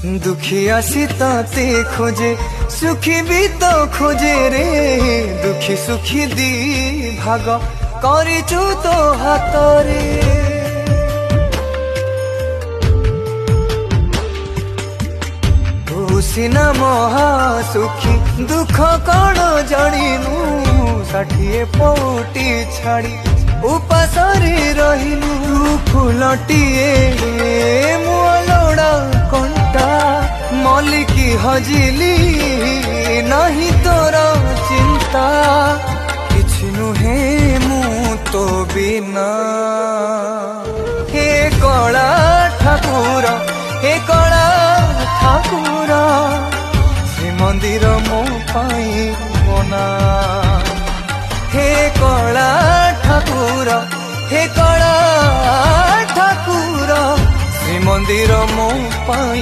दुखिया सीताते खोजे सुखी भी तो खोजे रे दुखी सुखी दी भाग करिचु तो हातरे तू सिना महा सुखी दुख कण जानिनु 60 पौटी छाड़ी उपासरे रहिनु फुलटिए मुलोड़ा कंटा मलिकी हजिली नहीं तोर चिंता किछि नुहे मु तो बिना हे कला ठाकुर हे कला ठाकुर श्री मंदिर मो पाई मना हे कला ठाकुर हे कला ठाकुर श्री मंदिर मो पाई